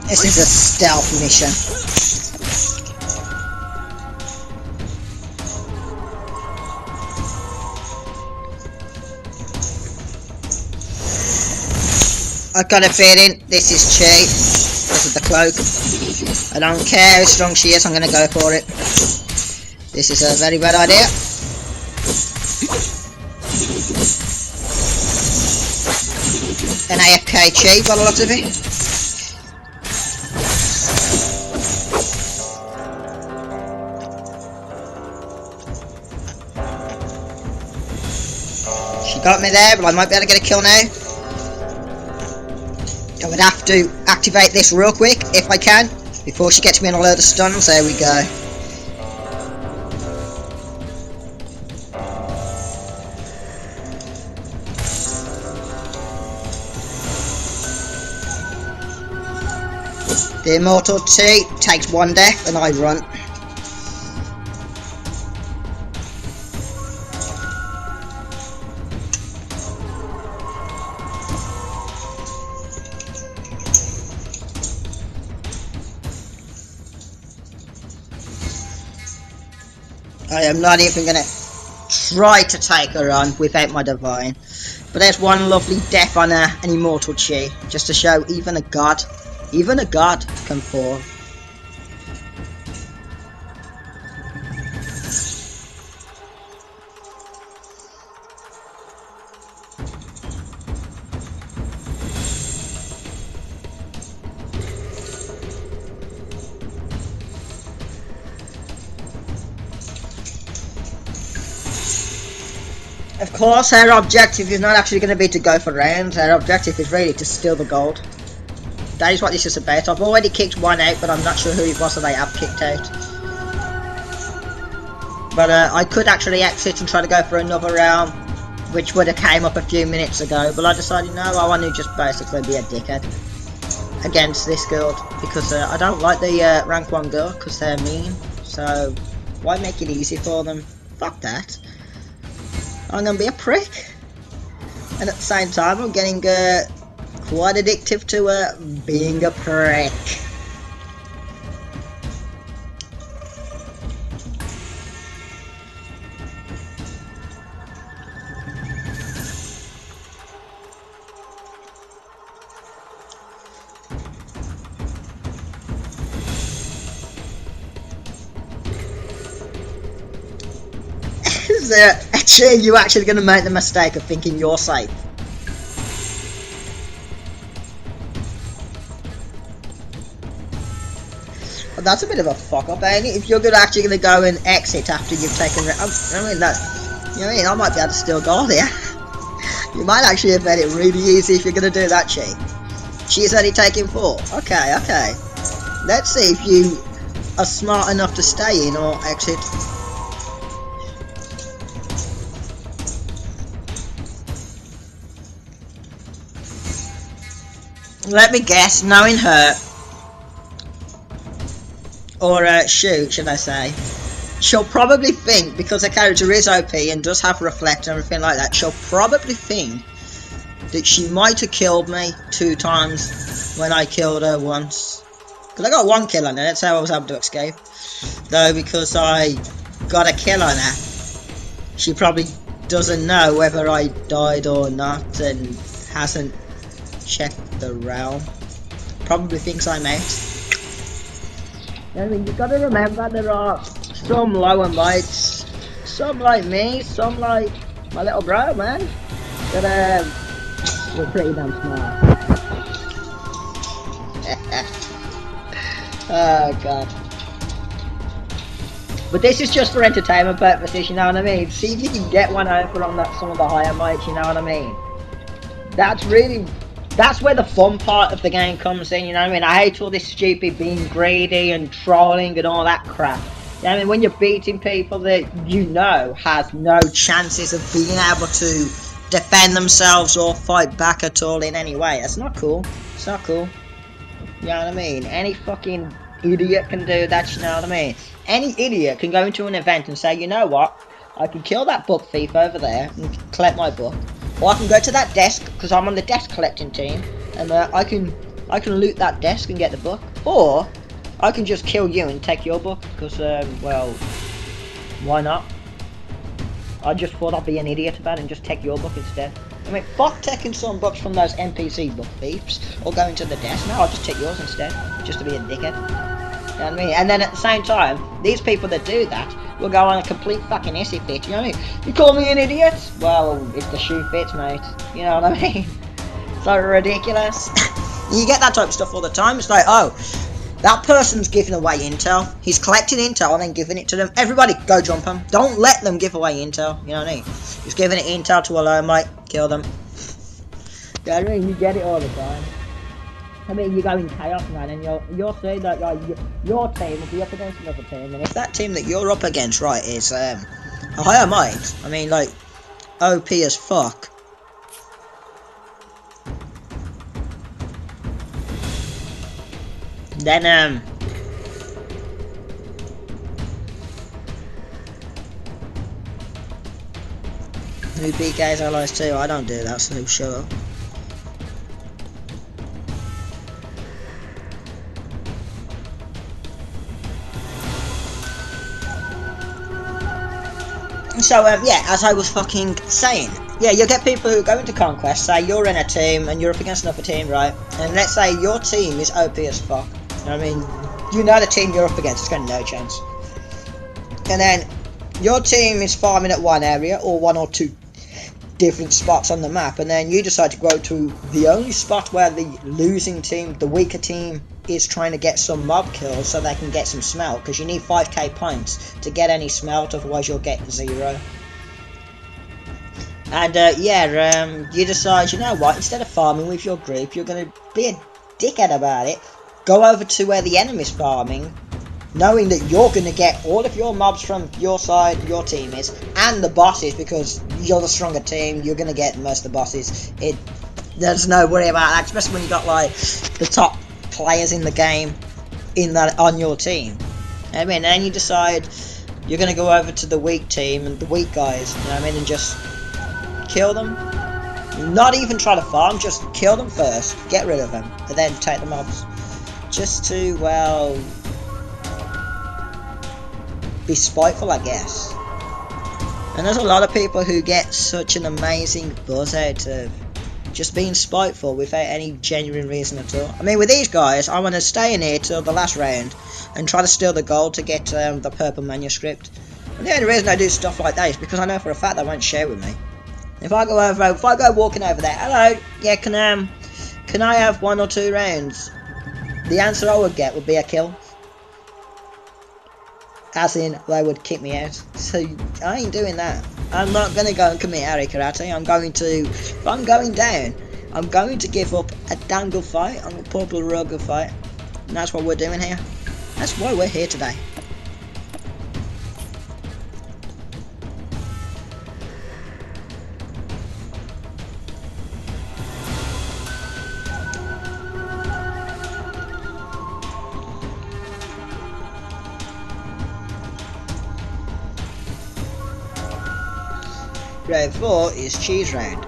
This is a stealth mission. I've got a feeling this is cheap. This is the cloak. I don't care how strong she is, I'm going to go for it. This is a very bad idea. An AFK cheat by the looks of it. She got me there, but I might be able to get a kill now. I would have to activate this real quick, if I can, before she gets me in a load of stuns. There we go. The Immortal 2 takes 1 death and I run. I am not even going to try to take her on without my divine. But there's one lovely death on an Immortal Chi, just to show even a god can fall. Of course, our objective is not actually going to be to go for rounds. Our objective is really to steal the gold. That is what this is about. I've already kicked one out, but I'm not sure who it was that I have kicked out. But I could actually exit and try to go for another round, which would have came up a few minutes ago. But I decided no, I want to just basically be a dickhead against this guild, because I don't like the rank 1 guild because they're mean. So why make it easy for them? Fuck that. I'm gonna be a prick, and at the same time I'm getting quite addictive to being a prick. Actually, you're actually going to make the mistake of thinking you're safe. Well, that's a bit of a fuck up, ain't it? If you're actually going to go and exit after you've taken... I mean, that... You know what I mean? I might be able to still go here. You might actually have made it really easy if you're going to do that cheat. She's only taking 4. Okay, okay. Let's see if you are smart enough to stay in or exit. Let me guess, knowing her, or shoot, should I say, she'll probably think, because her character is OP and does have reflect and everything like that, she'll probably think that she might have killed me 2 times when I killed her once. Because I got 1 kill on her, that's how I was able to escape. Though, because I got a kill on her, she probably doesn't know whether I died or not and hasn't checked the realm. Probably thinks I'm out. I mean, you've got to remember there are some lower mates, some like me, some like my little bro, man, that we're pretty damn smart. Oh god. But this is just for entertainment purposes, you know what I mean? See if you can get one over on that some of the higher mates, you know what I mean? That's where the fun part of the game comes in, you know what I mean? I hate all this stupid being greedy and trolling and all that crap. You know what I mean? When you're beating people that you know has no chances of being able to defend themselves or fight back at all in any way. That's not cool. It's not cool. You know what I mean? Any fucking idiot can do that, you know what I mean? Any idiot can go into an event and say, you know what? I can kill that book thief over there and collect my book. Or I can go to that desk, because I'm on the desk collecting team, and I can I can loot that desk and get the book, or I can just kill you and take your book, because, well, why not? I just thought I'd be an idiot about it and just take your book instead. I mean, fuck taking some books from those NPC book thieves, or going to the desk. No, I'll just take yours instead, just to be a dickhead. You know what I mean? And then at the same time, these people that do that will go on a complete fucking hissy fit. You know what I mean? You call me an idiot? Well, if the shoe fits, mate. You know what I mean? So ridiculous. You get that type of stuff all the time. It's like, oh, that person's giving away intel. He's collecting intel and then giving it to them. Everybody, go jump him. Don't let them give away intel. You know what I mean? He's giving it intel to a low mate. Kill them. You know what I mean? You get it all the time. I mean, you go in chaos, man, and you'll see that your team will be up against another team, and if that team that you're up against, right, is a higher might, I mean, like, OP as fuck, then, who PKs allies too? I don't do that, so shut up. So, yeah, as I was fucking saying, yeah, you'll get people who go into Conquest, say you're in a team, and you're up against another team, right? And let's say your team is OP as fuck. You know what I mean? You know the team you're up against is got no chance. And then, your team is farming at one area, or one or two different spots on the map, and then you decide to go to the only spot where the losing team, the weaker team, is trying to get some mob kills so they can get some smelt, because you need 5k points to get any smelt, otherwise you'll get 0. And yeah, you decide, you know what, instead of farming with your group, you're going to be a dickhead about it, go over to where the enemy's farming, knowing that you're going to get all of your mobs from your side, your team is, and the bosses, because you're the stronger team, you're going to get most of the bosses. There's no worry about that, especially when you got like the top players in the game on your team. I mean, and then you decide you're going to go over to the weak team and the weak guys, you know what I mean, and just kill them. Not even try to farm, just kill them first, get rid of them, and then take the mobs. Just to, well, be spiteful, I guess. And there's a lot of people who get such an amazing buzz out of just being spiteful without any genuine reason at all. I mean, with these guys, I want to stay in here till the last round and try to steal the gold to get the purple manuscript. And the only reason I do stuff like that is because I know for a fact they won't share with me. If I go walking over there, hello, yeah, can I have 1 or 2 rounds? The answer I would get would be a kill. As in, they would kick me out. So, I ain't doing that. I'm not going to go and commit Ari Karate. If I'm going down, I'm going to give up a damn good fight. I'm a purple real good fight. And that's what we're doing here. That's why we're here today. Round 4 is cheese round.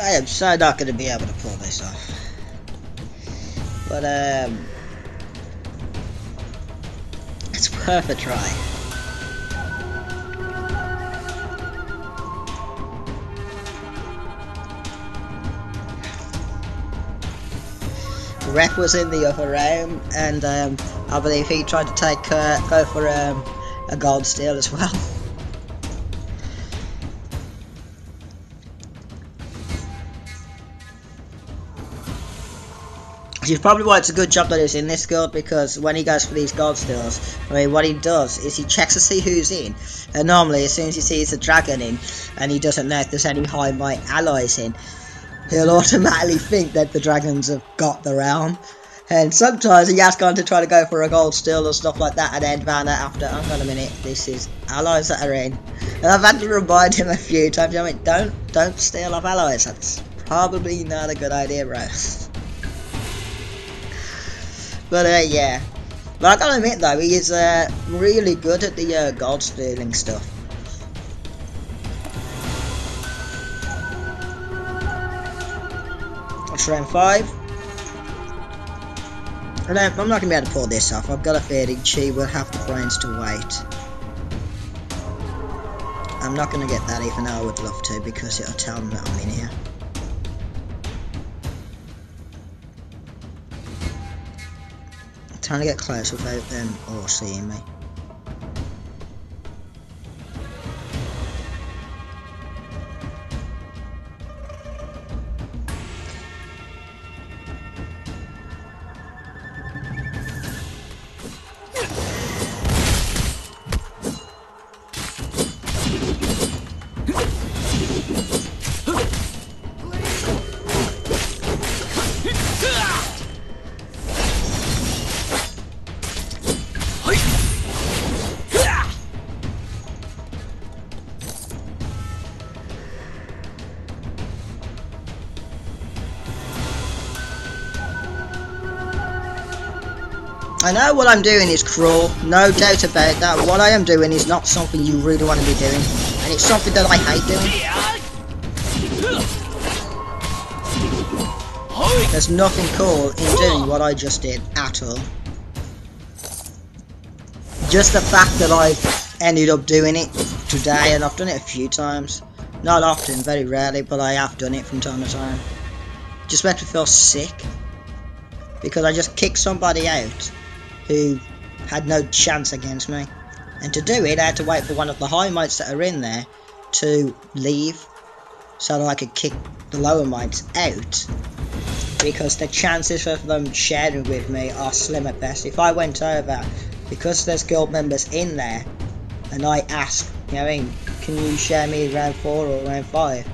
I am so not going to be able to pull this off. But, it's worth a try. Ref was in the other room, and I believe he tried to go for a gold steal as well. Which is probably why it's a good job that he's in this guild, because when he goes for these gold steals, I mean, what he does is he checks to see who's in, and normally as soon as he sees a dragon in, and he doesn't know if there's any high might allies in, he'll automatically think that the dragons have got the realm. And sometimes he has gone to try to go for a gold steal or stuff like that, and then found out after, hang on a minute, this is allies that are in. And I've had to remind him a few times, I mean, don't steal off allies, that's probably not a good idea, bro. But yeah, but I gotta admit though, he is really good at the gold stealing stuff. That's round 5. I'm not gonna be able to pull this off. I've got a feeling she will have the brains to wait. I'm not gonna get that, even though I would love to, because it'll tell them that I'm in here. Trying to get close without them all seeing me. I know what I'm doing is cruel, no doubt about that. What I am doing is not something you really want to be doing, and it's something that I hate doing. There's nothing cool in doing what I just did at all. Just the fact that I've ended up doing it today, and I've done it a few times. Not often, very rarely, but I have done it from time to time. Just makes me feel sick, because I just kicked somebody out who had no chance against me, and to do it I had to wait for one of the high mites that are in there to leave so that I could kick the lower mites out, because the chances of them sharing with me are slim at best. If I went over, because there's guild members in there, and I asked, you know, can you share me round 4 or round 5,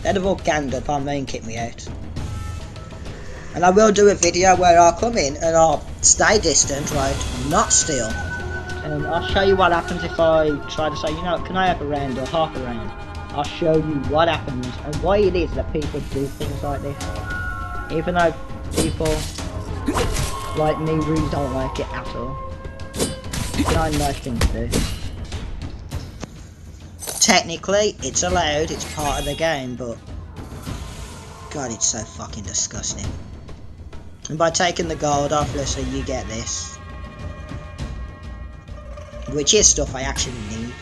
they'd have all ganged up on me and kicked me out. And I will do a video where I'll come in and I'll stay distant, right, not steal. And I'll show you what happens if I try to say, you know, can I have a round or half a round? I'll show you what happens and why it is that people do things like this. Even though people like me really don't like it at all. It's not a nice thing to do. Technically, it's allowed, it's part of the game, but God, it's so fucking disgusting. And by taking the gold off, listen, you get this. Which is stuff I actually need.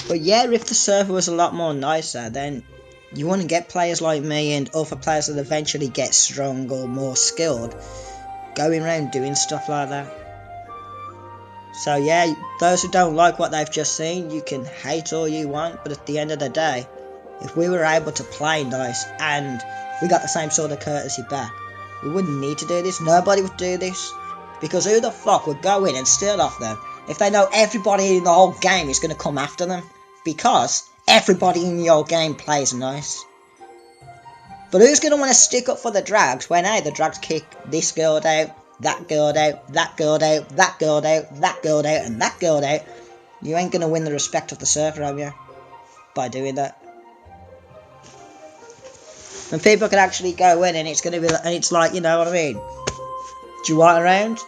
But yeah, if the server was a lot more nicer, then you wouldn't get players like me and other players that eventually get strong or more skilled going around doing stuff like that. So yeah, those who don't like what they've just seen, you can hate all you want, but at the end of the day, if we were able to play nice and we got the same sort of courtesy back, we wouldn't need to do this. Nobody would do this, because who the fuck would go in and steal off them if they know everybody in the whole game is going to come after them, because everybody in the whole game plays nice. But who's going to want to stick up for the drags when, hey, the drags kick this guild out, that guild out, that guild out, that guild out, that guild out, and that guild out? You ain't going to win the respect of the server, are you? By doing that. And people can actually go in and it's going to be, and it's like, you know what I mean? Do you want a round?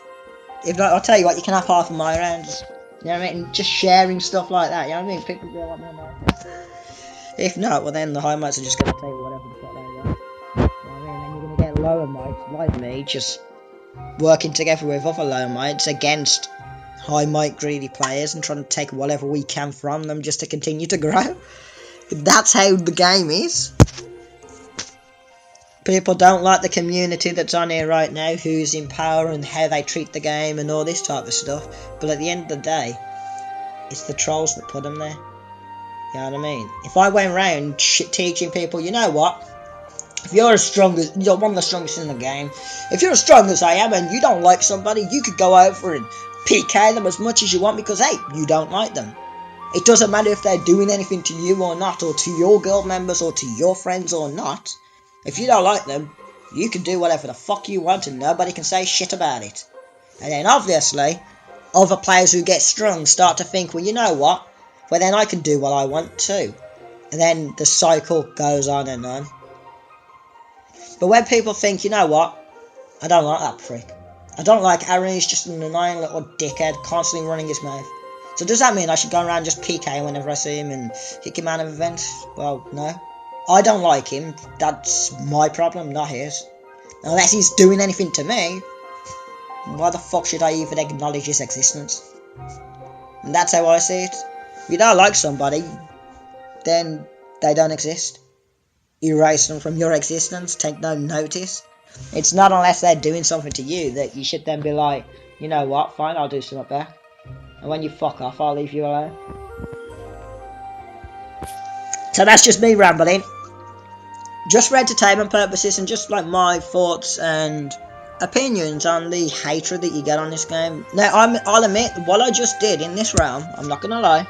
If not, I'll tell you what, you can have half of my rounds. You know what I mean? Just sharing stuff like that, you know what I mean? People do a lot more nice. If not, well then the high mites are just going to take whatever the fuck they want. You know what I mean? And you're going to get lower mites like me, just working together with other low mites against high mite greedy players and trying to take whatever we can from them just to continue to grow. That's how the game is. People don't like the community that's on here right now, who's in power and how they treat the game and all this type of stuff. But at the end of the day, it's the trolls that put them there. You know what I mean? If I went around teaching people, you know what? If you're as strong as, you're one of the strongest in the game, if you're as strong as I am and you don't like somebody, you could go over and PK them as much as you want because, hey, you don't like them. It doesn't matter if they're doing anything to you or not, or to your guild members or to your friends or not. If you don't like them, you can do whatever the fuck you want and nobody can say shit about it. And then obviously, other players who get strong start to think, well, you know what? Well, then I can do what I want too. And then the cycle goes on and on. But when people think, you know what? I don't like that prick. I don't like Aaron, he's just an annoying little dickhead, constantly running his mouth. So does that mean I should go around and just PK whenever I see him and kick him out of events? Well, no. I don't like him. That's my problem, not his. Unless he's doing anything to me, why the fuck should I even acknowledge his existence? And that's how I see it. If you don't like somebody, then they don't exist. Erase them from your existence, take no notice. It's not unless they're doing something to you that you should then be like, you know what, fine, I'll do something back. And when you fuck off, I'll leave you alone. So that's just me rambling. Just for entertainment purposes and just like my thoughts and opinions on the hatred that you get on this game. Now, I'll admit, what I just did in this realm, I'm not gonna lie,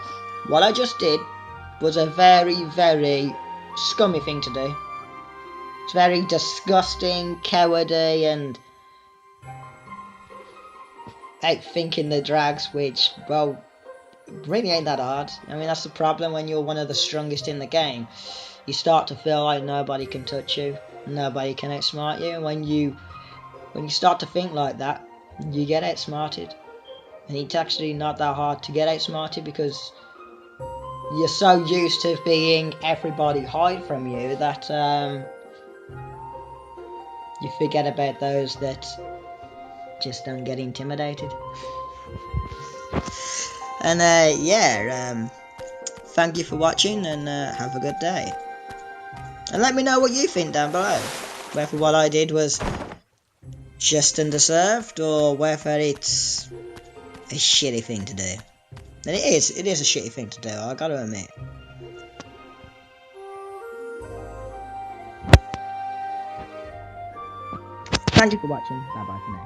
what I just did was a very, very scummy thing to do. It's very disgusting, cowardly, and thinking the drags, which, well, really ain't that hard. I mean, that's the problem when you're one of the strongest in the game. You start to feel like nobody can touch you, nobody can outsmart you, and when you start to think like that, you get outsmarted. And it's actually not that hard to get outsmarted because you're so used to being everybody hide from you that you forget about those that just don't get intimidated. And yeah, thank you for watching and have a good day. And let me know what you think down below. Whether what I did was just and deserved or whether it's a shitty thing to do. And it is a shitty thing to do, I gotta admit. Thank you for watching, bye bye for now.